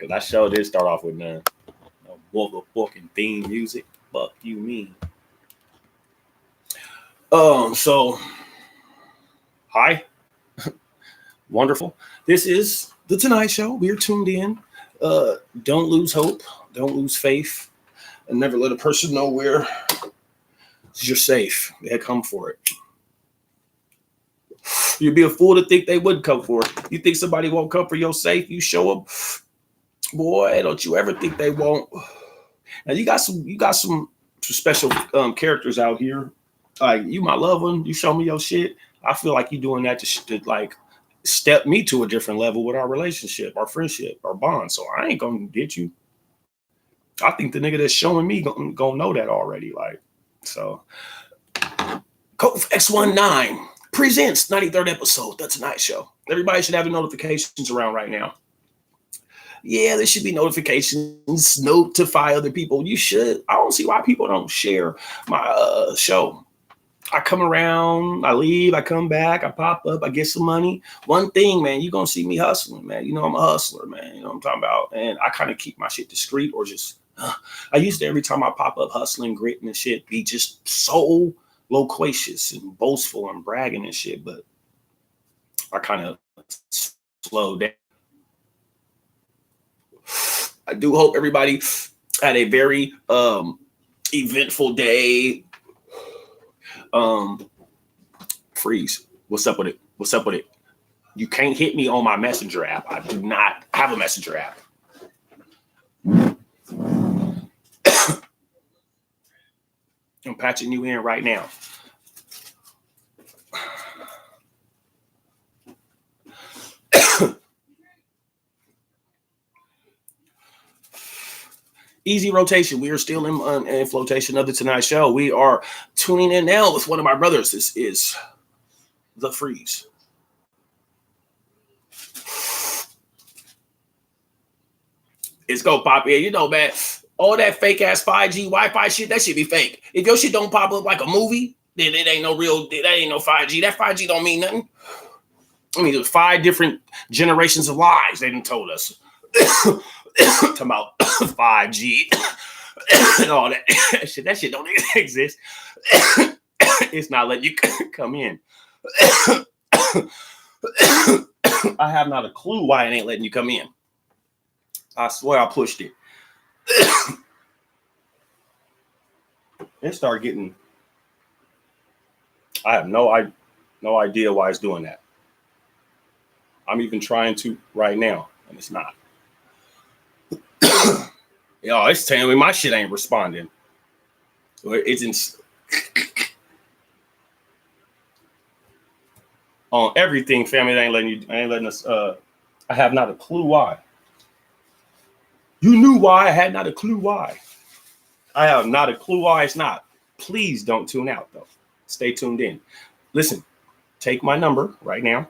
Because I sure did start off with none. No fucking theme music. Fuck you mean. So hi. Wonderful. This is the Tonight Show. We're tuned in. Don't lose hope. Don't lose faith. And never let a person know where you're safe. They come for it. You'd be a fool to think they would come for it. You think somebody won't come for your safe? You show them. Boy, don't you ever think they won't. Now you got some special characters out here. Like you, my loved one. You show me your shit. I feel like you doing that to like step me to a different level with our relationship, our friendship, our bond. So I ain't gonna get you. I think the nigga that's showing me gonna know that already. Like, so Colfaxent 19 presents 93rd episode, The Tonight Show. Everybody should have the notifications around right now. Yeah, there should be notifications, notify other people. You should. I don't see why people don't share my show. I come around, I leave, I come back, I pop up, I get some money. One thing, man, you're going to see me hustling, man. You know, I'm a hustler, man. You know what I'm talking about? And I kind of keep my shit discreet or just, I used to, every time I pop up hustling, gritting and shit, be just so loquacious and boastful and bragging and shit. But I kind of slowed down. I do hope everybody had a very eventful day. Freeze. What's up with it? What's up with it? You can't hit me on my messenger app. I do not have a messenger app. I'm patching you in right now. Easy rotation. We are still in flotation of the Tonight Show. We are tuning in now with one of my brothers. This is The Freeze. It's go pop in. You know, man, all that fake ass 5G Wi-Fi shit, that shit be fake. If your shit don't pop up like a movie, then it ain't no real, that ain't no 5G. That 5G don't mean nothing. I mean, there's 5 different generations of lies they done told us. Talking about 5G and all that shit. That shit don't exist. It's not letting you come in. I have not a clue why it ain't letting you come in. I swear I pushed it. It started getting. I have no idea why it's doing that. I'm even trying to right now, and it's not. Yo, it's telling me my shit ain't responding. It's in on everything, family. It ain't letting us. I have not a clue why. You knew why. I had not a clue why. I have not a clue why it's not. Please don't tune out though. Stay tuned in. Listen, take my number right now.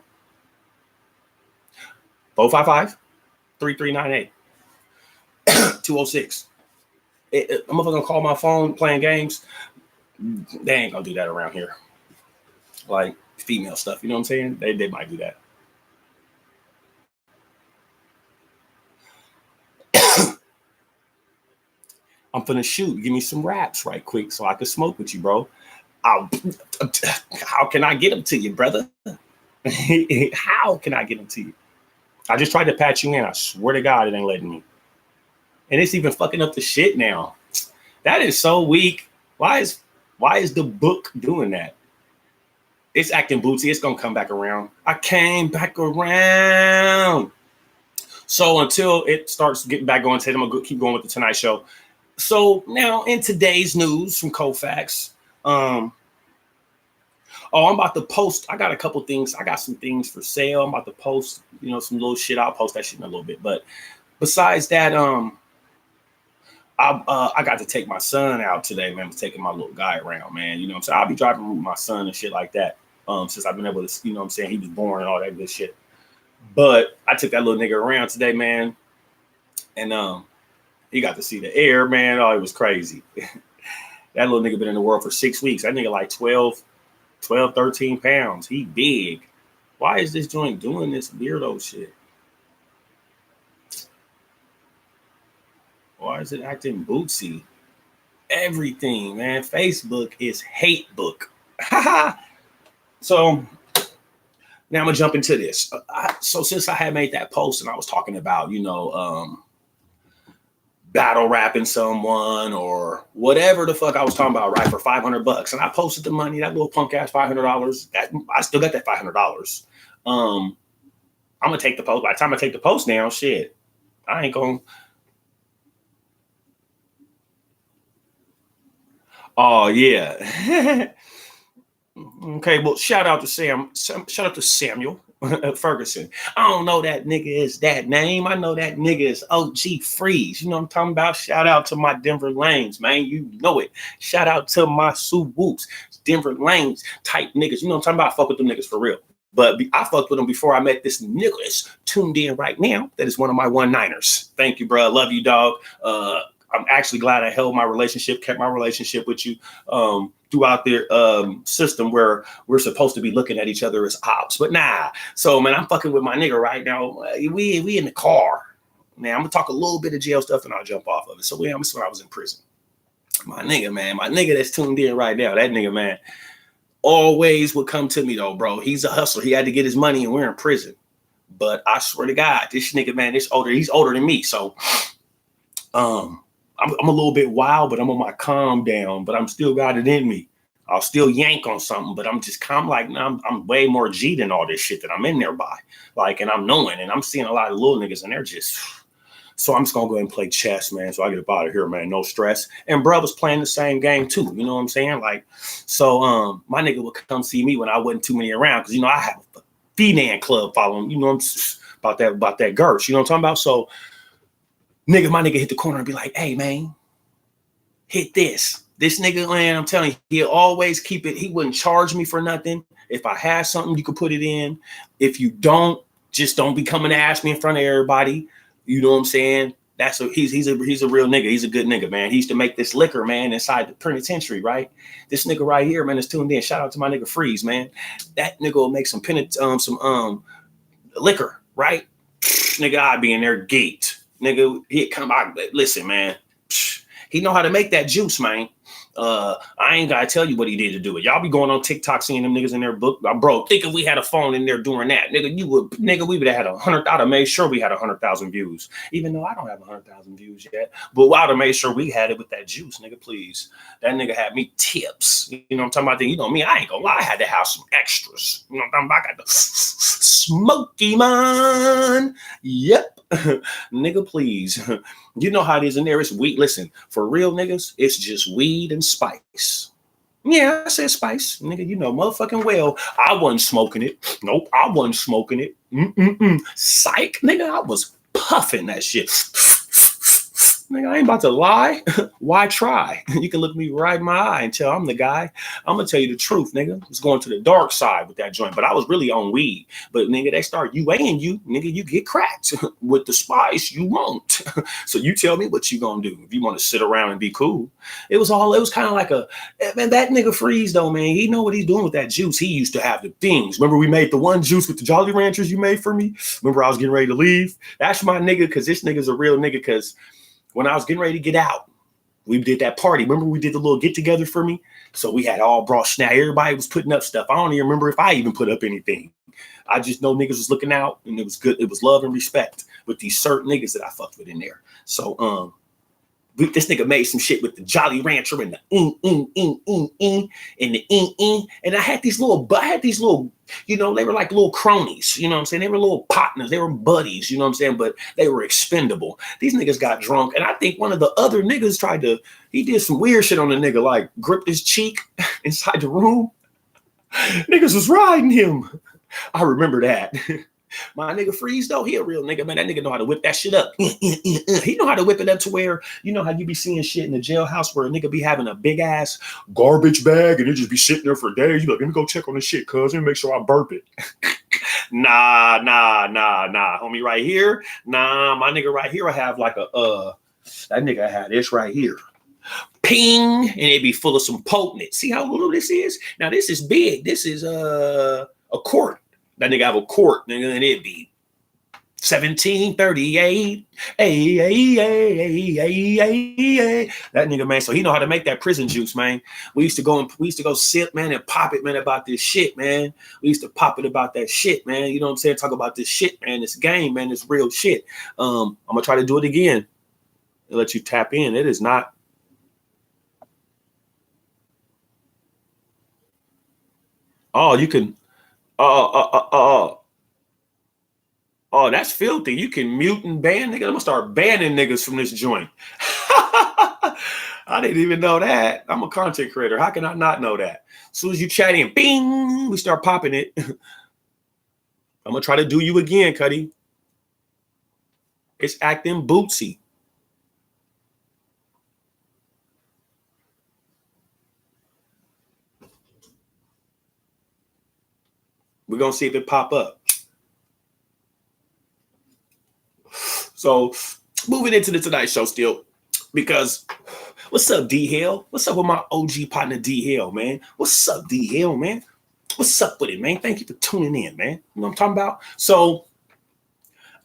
455-3398. 206. I'm gonna call my phone playing games. They ain't gonna do that around here. Like female stuff, you know what I'm saying? They might do that. I'm finna shoot. Give me some raps right quick so I can smoke with you, bro. How can I get them to you, brother? How can I get them to you? I just tried to patch you in. I swear to God, it ain't letting me. And it's even fucking up the shit now. That is so weak. Why is the book doing that? It's acting bootsy. It's gonna come back around. I came back around. So until it starts getting back going, I'm gonna keep going with the Tonight Show. So now in today's news from Colfax, I'm about to post. I got a couple things. I got some things for sale. I'm about to post, some little shit. I'll post that shit in a little bit. But besides that, I got to take my son out today, man. I'm taking my little guy around, man. You know what I'm saying? I'll be driving with my son and shit like that. Since I've been able to, you know what I'm saying? He was born and all that good shit. But I took that little nigga around today, man. And he got to see the air, man. Oh, it was crazy. That little nigga been in the world for 6 weeks. That nigga like 12, 13 pounds. He big. Why is this joint doing this weirdo shit? Why is it acting bootsy? Everything, man. Facebook is hate book. So now I'm gonna jump into this. So since I had made that post and I was talking about, battle rapping someone or whatever the fuck I was talking about, right, for $500, and I posted the money, that little punk ass $500. I still got that $500. I'm gonna take the post. By the time I take the post down, shit, I ain't gonna. Oh yeah. Okay, well, shout out to Shout out to Samuel Ferguson. I don't know that nigga is that name. I know that nigga is OG Freeze. You know what I'm talking about? Shout out to my Denver Lanes, man. You know it. Shout out to my Sue Whoops, Denver Lanes type niggas. You know what I'm talking about? I fuck with them niggas for real. But I fucked with them before I met this nigga that's tuned in right now. That is one of my 1-9ers. Thank you, bro. Love you, dog. I'm actually glad I held my relationship, kept my relationship with you throughout their system where we're supposed to be looking at each other as ops. But nah. So, man, I'm fucking with my nigga right now. We in the car. Now, I'm going to talk a little bit of jail stuff and I'll jump off of it. So, this is when I was in prison. My nigga that's tuned in right now, that nigga, man, always would come to me, though, bro. He's a hustler. He had to get his money and we're in prison. But I swear to God, this nigga, man, he's older than me. So, I'm a little bit wild, but I'm on my calm down, but I'm still got it in me. I'll still yank on something, but I'm just calm. Like, I'm way more G than all this shit that I'm in there by. Like, and I'm knowing, and I'm seeing a lot of little niggas, and they're just. So I'm just gonna go ahead and play chess, man. So I get up out of here, man. No stress. And bro was playing the same game too. You know what I'm saying? Like, so my nigga would come see me when I wasn't too many around, because I have a Finan club following. You know about that Gersh. You know what I'm talking about? So. My nigga hit the corner and be like, hey, man, hit this. This nigga, man, I'm telling you, he'll always keep it. He wouldn't charge me for nothing. If I had something, you could put it in. If you don't, just don't be coming to ask me in front of everybody. You know what I'm saying? He's a real nigga. He's a good nigga, man. He used to make this liquor, man, inside the penitentiary, right? This nigga right here, man, is tuned in. Shout out to my nigga Freeze, man. That nigga will make some liquor, right? Nigga, I'd be in there gate. Nigga, he'd come out. Listen, man, he know how to make that juice, man. I ain't gotta tell you what he did to do it. Y'all be going on TikTok seeing them niggas in their book. Bro, think if we had a phone in there doing that, nigga, we would have had 100,000. I'd have made sure we had 100,000 views. Even though I don't have 100,000 views yet, but I'd have made sure we had it with that juice, nigga. Please, that nigga had me tips. You know what I'm talking about? Me, I ain't gonna lie, I had to have some extras. You know what I'm talking about? I got the smoky man. Yep, nigga, please. You know how it is in there. It's weed. Listen, for real niggas, it's just weed and spice. Yeah, I said spice. Nigga, you know motherfucking well, I wasn't smoking it. Nope, I wasn't smoking it. Psych, nigga, I was puffing that shit. Nigga, I ain't about to lie. Why try? You can look me right in my eye and tell I'm the guy. I'm gonna tell you the truth, nigga. I was going to the dark side with that joint, but I was really on weed. But nigga, they start UAing you, nigga, you get cracked. With the spice, you won't. So you tell me what you gonna do if you want to sit around and be cool. It was kind of like man, that nigga Freeze though, man. He know what he's doing with that juice. He used to have the things. Remember we made the one juice with the Jolly Ranchers you made for me? Remember I was getting ready to leave? That's my nigga, because this nigga's a real nigga, because when I was getting ready to get out, we did that party. Remember we did the little get together for me? So we had all brought snap. Everybody was putting up stuff. I don't even remember if I even put up anything. I just know niggas was looking out, and it was good. It was love and respect with these certain niggas that I fucked with in there. So this nigga made some shit with the Jolly Rancher and the and the and I had these little, you know, they were like little cronies, you know what I'm saying? They were little partners, they were buddies, you know what I'm saying? But they were expendable. These niggas got drunk, and I think one of the other niggas he did some weird shit on the nigga, like gripped his cheek inside the room. Niggas was riding him. I remember that. My nigga Freeze, though, he a real nigga, man. That nigga know how to whip that shit up. He know how to whip it up to where, you know how you be seeing shit in the jailhouse where a nigga be having a big ass garbage bag and it just be sitting there for days. You like, let me go check on this shit, cuz, and make sure I burp it. Nah, homie right here. Nah, my nigga right here, I have like that nigga had this right here. Ping, and it be full of some potent. See how little this is? Now this is big. This is a quart. That nigga have a quart, nigga, and it'd be 1738. Hey, hey, hey, hey, hey, hey, hey. That nigga, man. So he know how to make that prison juice, man. We used to go sip, man, and pop it, man, about this shit, man. We used to pop it about that shit, man. You know what I'm saying? Talk about this shit, man. This game, man. This real shit. I'm gonna try to do it again. And let you tap in. It is not. Oh, you can. Oh, that's filthy. You can mute and ban niggas. I'm gonna start banning niggas from this joint. I didn't even know that. I'm a content creator. How can I not know that? As soon as you chat in, bing, we start popping it. I'm gonna try to do you again, Cuddy. It's acting bootsy. We're gonna see if it pop up. So moving into the Tonight Show still, because what's up, D Hill? What's up with my OG partner D Hill, man? What's up, D Hill, man? What's up with it, man? Thank you for tuning in, man. You know what I'm talking about? So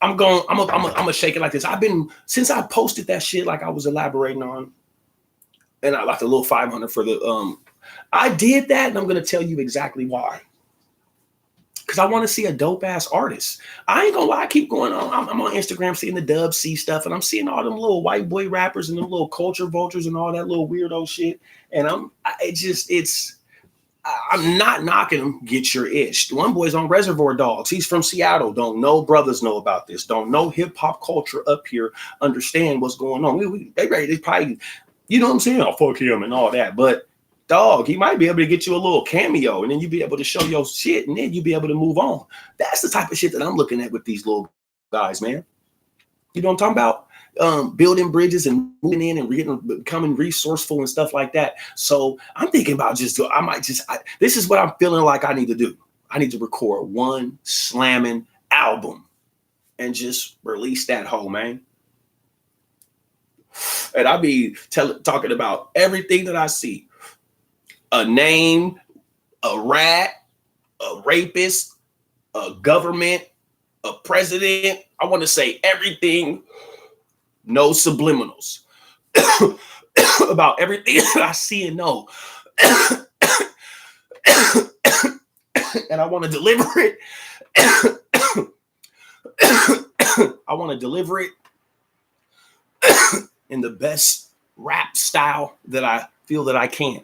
I'm gonna shake it like this. I've been, since I posted that shit, like I was elaborating on, and I left a little 500 for the I did that, and I'm gonna tell you exactly why. Because I want to see a dope ass artist. I ain't gonna lie, I keep going on. I'm on Instagram seeing the Dub C stuff, and I'm seeing all them little white boy rappers and them little culture vultures and all that little weirdo shit. And I'm not knocking them. Get your itch. One boy's on Reservoir Dogs. He's from Seattle. Don't know brothers know about this. Don't know hip hop culture up here. Understand what's going on. They probably, you know what I'm saying? I'll fuck him and all that, but. Dog, he might be able to get you a little cameo, and then you be able to show your shit, and then you be able to move on. That's the type of shit that I'm looking at with these little guys, man. You know what I'm talking about? Building bridges and moving in and becoming resourceful and stuff like that. So I'm thinking about this is what I'm feeling like I need to do. I need to record one slamming album and just release that whole, man. And I'll be talking about everything that I see. A name, a rat, a rapist, a government, a president. I want to say everything, no subliminals. About everything that I see and know. And I want to deliver it. I want to deliver it in the best rap style that I feel that I can.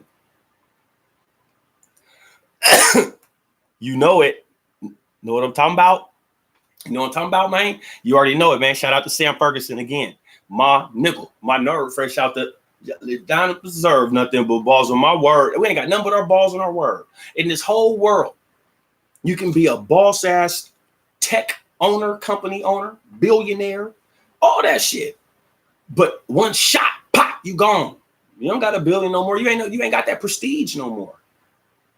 You know it. Know what I'm talking about? You know what I'm talking about, man? You already know it, man. Shout out to Sam Ferguson again. My nickel, my nerve, fresh out the don't deserve nothing but balls on my word. We ain't got nothing but our balls on our word. In this whole world, you can be a boss ass tech owner, company owner, billionaire, all that shit. But one shot, pop, you gone. You don't got a billion no more. You ain't got that prestige no more.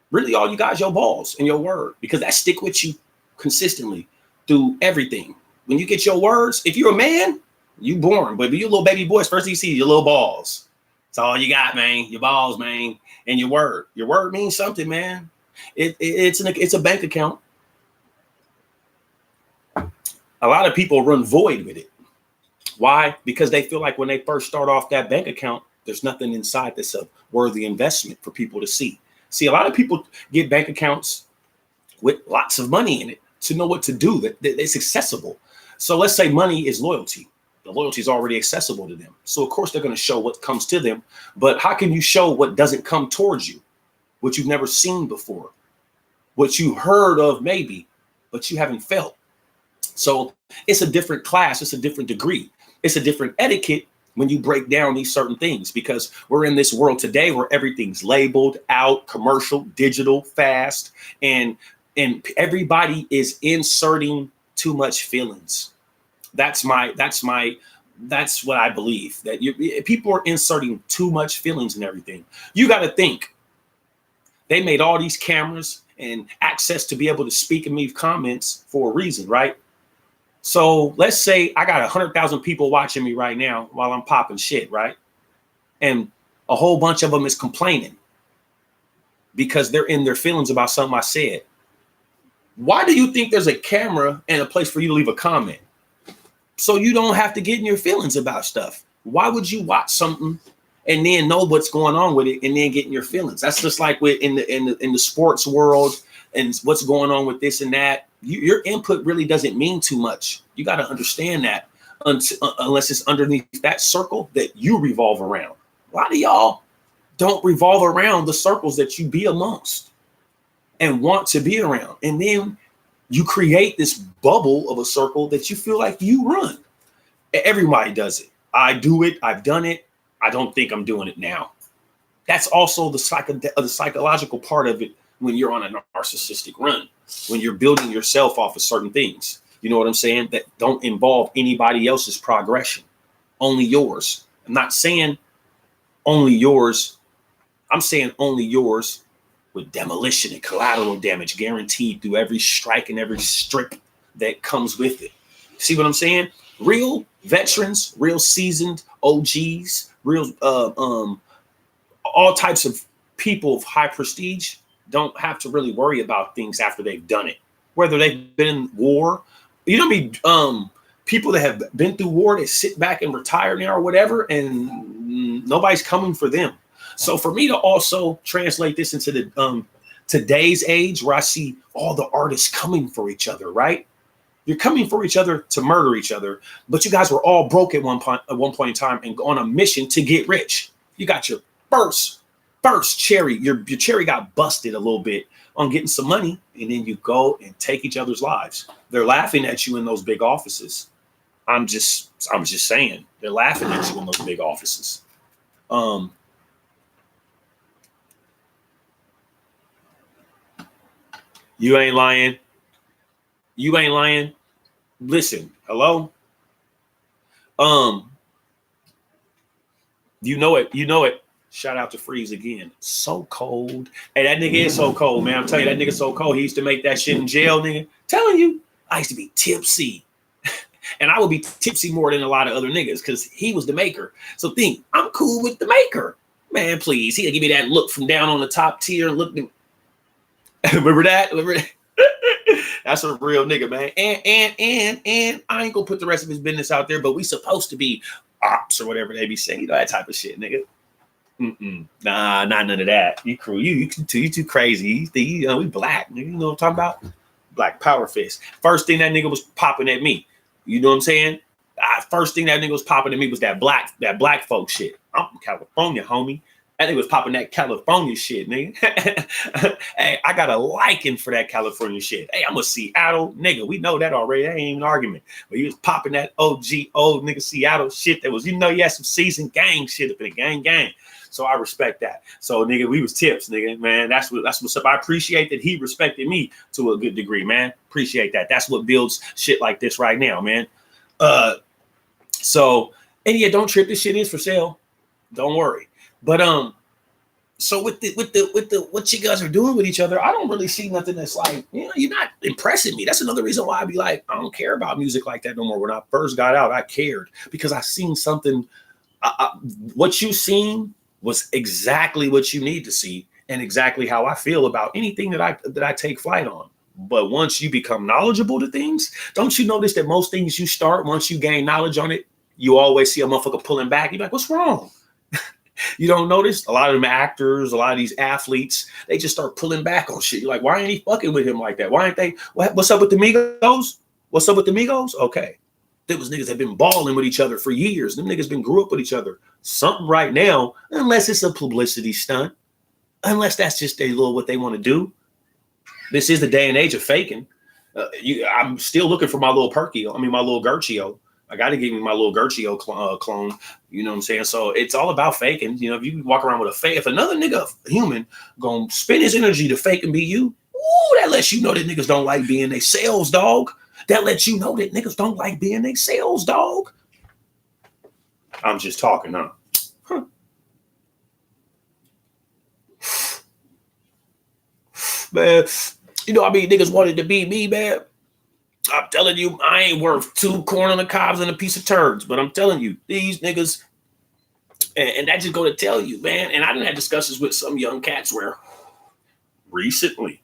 Really, all you got is your balls and your word, because that stick with you consistently through everything. When you get your words, if you're a man, you born. But if you're a little baby boy, first thing you see, your little balls. That's all you got, man. Your balls, man, and your word. Your word means something, man. It's a bank account. A lot of people run void with it. Why? Because they feel like when they first start off that bank account, there's nothing inside that's a worthy investment for people to see. See, a lot of people get bank accounts with lots of money in it to know what to do, that it's accessible. So let's say money is loyalty. The loyalty is already accessible to them. So of course they're going to show what comes to them. But how can you show what doesn't come towards you? What you've never seen before? What you heard of maybe, but you haven't felt. So it's a different class. It's a different degree. It's a different etiquette when you break down these certain things, because we're in this world today where everything's labeled out, commercial, digital, fast, and everybody is inserting too much feelings. That's what I believe, that people are inserting too much feelings in everything. You got to think, they made all these cameras and access to be able to speak and leave comments for a reason, right? So let's say I got 100,000 people watching me right now while I'm popping shit, right? And a whole bunch of them is complaining because they're in their feelings about something I said. Why do you think there's a camera and a place for you to leave a comment? So you don't have to get in your feelings about stuff. Why would you watch something and then know what's going on with it and then get in your feelings? That's just like with in the sports world and what's going on with this and that. Your input really doesn't mean too much. You got to understand that unless it's underneath that circle that you revolve around. A lot of y'all don't revolve around the circles that you be amongst and want to be around. And then you create this bubble of a circle that you feel like you run. Everybody does it. I do it. I've done it. I don't think I'm doing it now. That's also the psychological part of it when you're on a narcissistic run, when you're building yourself off of certain things. You know what I'm saying? That don't involve anybody else's progression, only yours. I'm not saying only yours. I'm saying only yours with demolition and collateral damage guaranteed through every strike and every strip that comes with it. See what I'm saying? Real veterans, real seasoned OGs, real all types of people of high prestige don't have to really worry about things after they've done it. Whether they've been in war, you know what I mean? People that have been through war, they sit back and retire now or whatever, and nobody's coming for them. So for me to also translate this into the today's age, where I see all the artists coming for each other, right? You're coming for each other to murder each other, but you guys were all broke at one point in time and on a mission to get rich. You got your first cherry. Your cherry got busted a little bit on getting some money, and then you go and take each other's lives. They're laughing at you in those big offices. I'm just saying, they're laughing at you in those big offices. You ain't lying. You ain't lying. Listen, hello. You know it. You know it. Shout out to Freeze again. So cold. Hey, that nigga is so cold, man. I'm telling you, that nigga so cold. He used to make that shit in jail, nigga. Telling you, I used to be tipsy. And I would be tipsy more than a lot of other niggas because he was the maker. So think, I'm cool with the maker. Man, please. He'll give me that look from down on the top tier and look. Remember that? That's a real nigga, man. And I ain't gonna put the rest of his business out there, but we supposed to be ops or whatever they be saying. You know, that type of shit, nigga. Nah, not none of that. You crew, you too crazy. You know, we black, nigga. You know what I'm talking about? Black power fist. First thing that nigga was popping at me. You know what I'm saying? First thing that nigga was popping at me was that black folk shit. I'm from California, homie. That nigga was popping that California shit, nigga. Hey, I got a liking for that California shit. Hey, I'm a Seattle nigga. We know that already. That ain't even an argument. But he was popping that OG old nigga Seattle shit that was, you know, you had some seasoned gang shit up in the gang. So I respect that. So nigga, we was tips, nigga, man. That's what's up. I appreciate that he respected me to a good degree, man. Appreciate that. That's what builds shit like this right now, man. So, and yeah, don't trip. This shit is for sale. Don't worry. But so with the what you guys are doing with each other, I don't really see nothing that's like, you know, you're not impressing me. That's another reason why I'd be like, I don't care about music like that no more. When I first got out, I cared because I seen something. What you seen was exactly what you need to see and exactly how I feel about anything that I take flight on. But once you become knowledgeable to things, don't you notice that most things you start, once you gain knowledge on it, you always see a motherfucker pulling back. You're like, what's wrong? You don't notice a lot of them actors, a lot of these athletes, they just start pulling back on shit. You're like, why ain't he fucking with him like that? Why ain't they? What's up with the Migos? What's up with the Migos? Okay. There was niggas that been balling with each other for years. Them niggas been grew up with each other. Something right now, unless it's a publicity stunt, unless that's just a little what they want to do. This is the day and age of faking. I'm still looking for my little my little Gerchio. I got to give me my little Gerchio clone. You know what I'm saying? So it's all about faking. You know, if you walk around with a fake, if another nigga, human, gonna spend his energy to fake and be you, ooh, that lets you know that niggas don't like being a sales dog. That lets you know that niggas don't like being a sales dog. I'm just talking, huh? Man, you know, I mean, niggas wanted to be me, man. I'm telling you, I ain't worth 2 corn on the cobs and a piece of turds, but I'm telling you, these niggas, and that just go to tell you, man. And I done had discussions with some young cats recently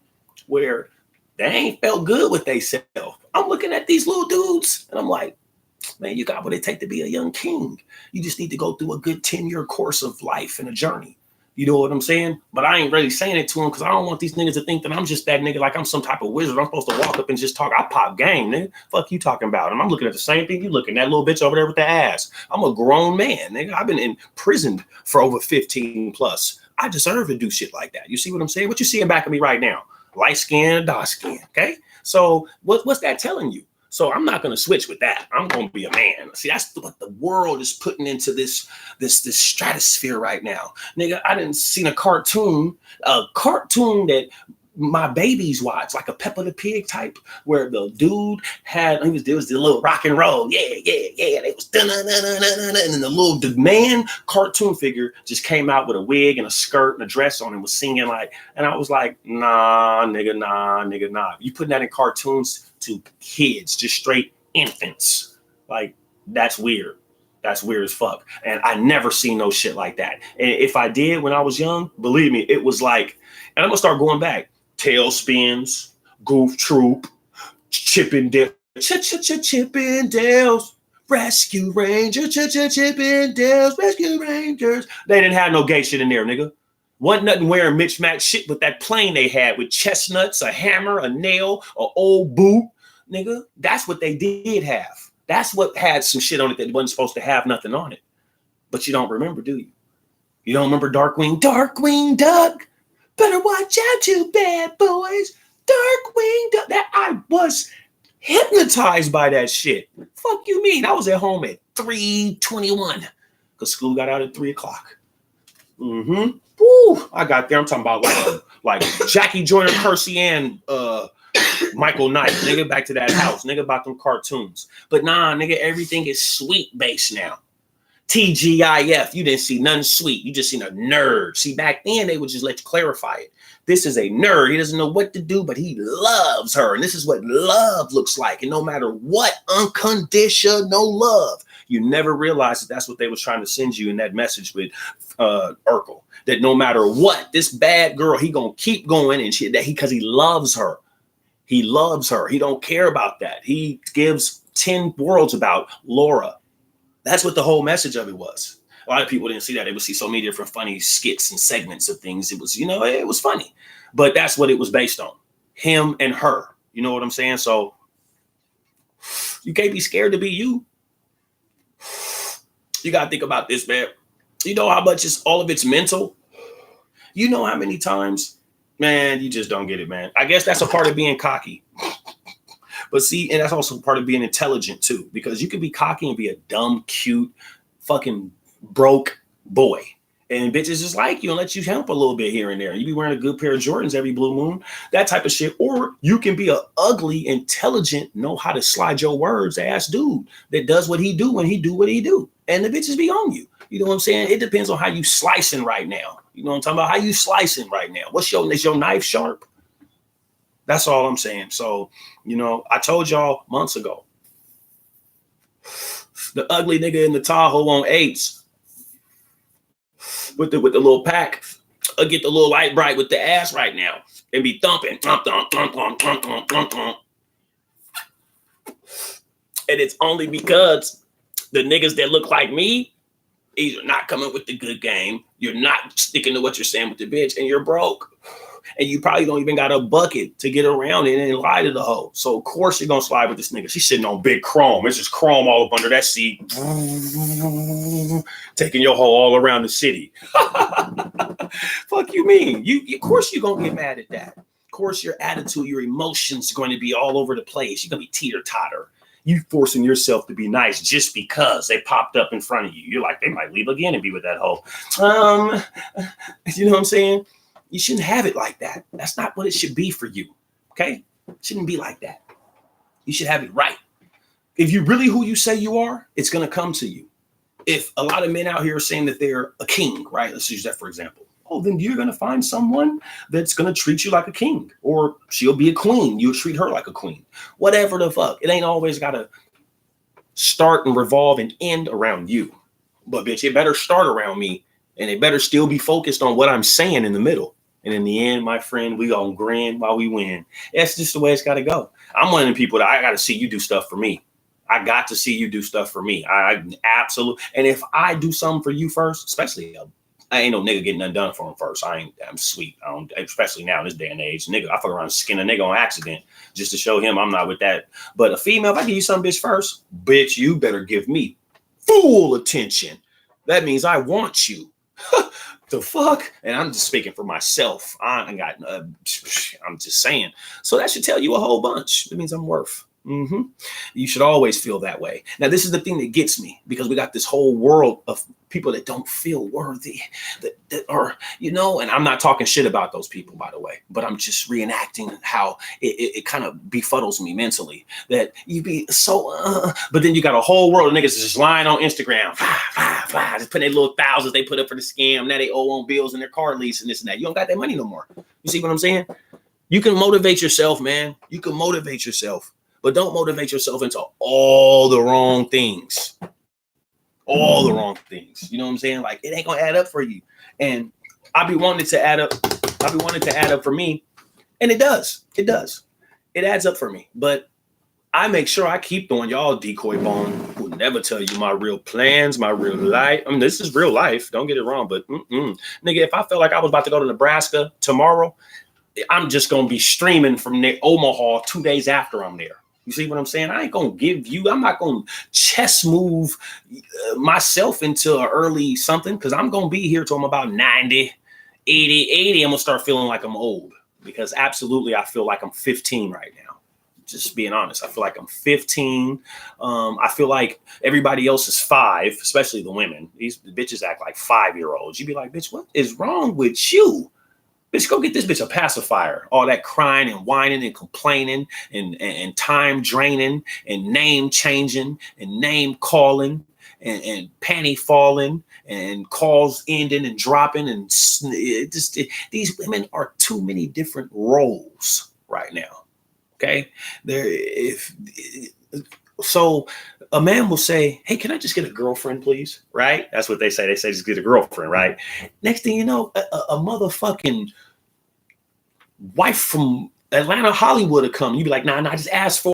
where they ain't felt good with theyself. I'm looking at these little dudes and I'm like, Man, you got what it takes to be a young king. You just need to go through a good 10-year course of life and a journey. You know what I'm saying? But I ain't really saying it to him because I don't want these niggas to think that I'm just that nigga, like I'm some type of wizard. I'm supposed to walk up and just talk. I pop game, nigga. Fuck you talking about? And I'm looking at the same thing you looking. That little bitch over there with the ass. I'm a grown man, nigga. I've been imprisoned for over 15 plus. I deserve to do shit like that. You see what I'm saying? What you seeing back of me right now? Light skin, dark skin. Okay. So what's that telling you? So I'm not going to switch with that. I'm going to be a man. See, that's what the world is putting into this stratosphere right now. Nigga, I didn't see a cartoon that my babies watch, like a Peppa the Pig type, where the dude there was the little rock and roll. Yeah. They was and then the man cartoon figure just came out with a wig and a skirt and a dress on and was singing like, and I was like, nah. You putting that in cartoons to kids, just straight infants. Like, that's weird. That's weird as fuck. And I never seen no shit like that. And if I did when I was young, believe me, it was like, and I'm gonna start going back. Tailspins, Goof Troop, Chippendales, Rescue Rangers, Chippendales, Rescue Rangers. They didn't have no gay shit in there, nigga. Wasn't nothing wearing mismatched shit with that plane they had with chestnuts, a hammer, a nail, an old boot, nigga. That's what they did have. That's what had some shit on it that wasn't supposed to have nothing on it. But you don't remember, do you? You don't remember Darkwing Duck? Better watch out, you bad boys. Darkwing Duck. That I was hypnotized by that shit. Fuck you mean? I was at home at 3:21 because school got out at 3 o'clock. Woo, I got there. I'm talking about like Jackie Joyner, Percy, and Michael Knight. Nigga, back to that house. Nigga, about them cartoons. But nah, nigga, everything is sweet based now. TGIF, you didn't see nothing sweet. You just seen a nerd. See, back then, they would just let you clarify it. This is a nerd. He doesn't know what to do, but he loves her. And this is what love looks like. And no matter what, unconditional love. You never realized that that's what they was trying to send you in that message with Urkel. That no matter what, this bad girl, he gonna keep going and shit. That because he loves her. He loves her. He don't care about that. He gives 10 worlds about Laura. That's what the whole message of it was. A lot of people didn't see that. They would see so many different funny skits and segments of things. It was, it was funny. But that's what it was based on. Him and her. You know what I'm saying? So you can't be scared to be you. You got to think about this, man. You know how much all of it's mental? You know how many times? Man, you just don't get it, man. I guess that's a part of being cocky. But see, and that's also part of being intelligent too, because you can be cocky and be a dumb, cute, fucking broke boy. And bitches just like you and let you help a little bit here and there. You be wearing a good pair of Jordans every blue moon, that type of shit. Or you can be a ugly, intelligent, know how to slide your words ass dude that does what he do when he do what he do. And the bitches be on you. You know what I'm saying? It depends on how you slicing right now. You know what I'm talking about? How you slicing right now? Is your knife sharp? That's all I'm saying. So, I told y'all months ago, the ugly nigga in the Tahoe on 8s with the little pack, get the little light bright with the ass right now and be thumping. And it's only because the niggas that look like me, you're not coming with the good game. You're not sticking to what you're saying with the bitch, and you're broke. And you probably don't even got a bucket to get around it and lie to the hoe. So, of course, you're going to slide with this nigga. She's sitting on big chrome. It's just chrome all up under that seat. Taking your hoe all around the city. Fuck you mean? Of course you're going to get mad at that. Of course, your attitude, your emotions are going to be all over the place. You're going to be teeter-totter. You forcing yourself to be nice just because they popped up in front of you. You're like, they might leave again and be with that hoe. You know what I'm saying? You shouldn't have it like that. That's not what it should be for you. Okay? It shouldn't be like that. You should have it right. If you're really who you say you are, it's going to come to you. If a lot of men out here are saying that they're a king, right? Let's use that for example. Oh, then you're going to find someone that's going to treat you like a king, or she'll be a queen. You'll treat her like a queen. Whatever the fuck. It ain't always got to start and revolve and end around you. But bitch, it better start around me, and it better still be focused on what I'm saying in the middle. And in the end, my friend, we gonna grin while we win. That's just the way it's got to go. I'm one of the people that I got to see you do stuff for me. I got to see you do stuff for me. I absolutely. And if I do something for you first, especially I ain't no nigga getting nothing done for him first. I'm sweet. I don't, especially now in this day and age. Nigga, I fuck around and skin a nigga on accident just to show him I'm not with that. But a female, if I give you some bitch first, bitch, you better give me full attention. That means I want you. The fuck? And I'm just speaking for myself. I'm just saying. So that should tell you a whole bunch. It means I'm worth. You should always feel that way. Now, this is the thing that gets me, because we got this whole world of people that don't feel worthy, that are, and I'm not talking shit about those people, by the way, but I'm just reenacting how it kind of befuddles me mentally, that you be so, but then you got a whole world of niggas just lying on Instagram, just putting their little thousands they put up for the scam. Now they owe on bills and their car lease and this and that. You don't got that money no more. You see what I'm saying? You can motivate yourself, man. You can motivate yourself. But don't motivate yourself into all the wrong things. All the wrong things. You know what I'm saying? Like, it ain't gonna add up for you. And I be wanting it to add up. I be wanting it to add up for me. And it does. It does. It adds up for me. But I make sure I keep doing y'all decoy bone. Will never tell you my real plans, my real life. I mean, this is real life. Don't get it wrong. But nigga, if I felt like I was about to go to Nebraska tomorrow, I'm just gonna be streaming from Omaha 2 days after I'm there. You see what I'm saying? I ain't going to give you, I'm not going to chess move myself into an early something, because I'm going to be here till I'm about 90, 80. I'm going to start feeling like I'm old, because absolutely I feel like I'm 15 right now. Just being honest. I feel like I'm 15. I feel like everybody else is 5, especially the women. These bitches act like 5-year-olds. You be like, bitch, what is wrong with you? Bitch, go get this bitch a pacifier. All that crying and whining and complaining and time draining and name changing and name calling and panty falling and calls ending and dropping. And these women are too many different roles right now. Okay? So a man will say, hey, can I just get a girlfriend, please? Right? That's what they say. They say just get a girlfriend, right? Next thing you know, a motherfucking wife from Atlanta, Hollywood will come. You be like, nah, just ask for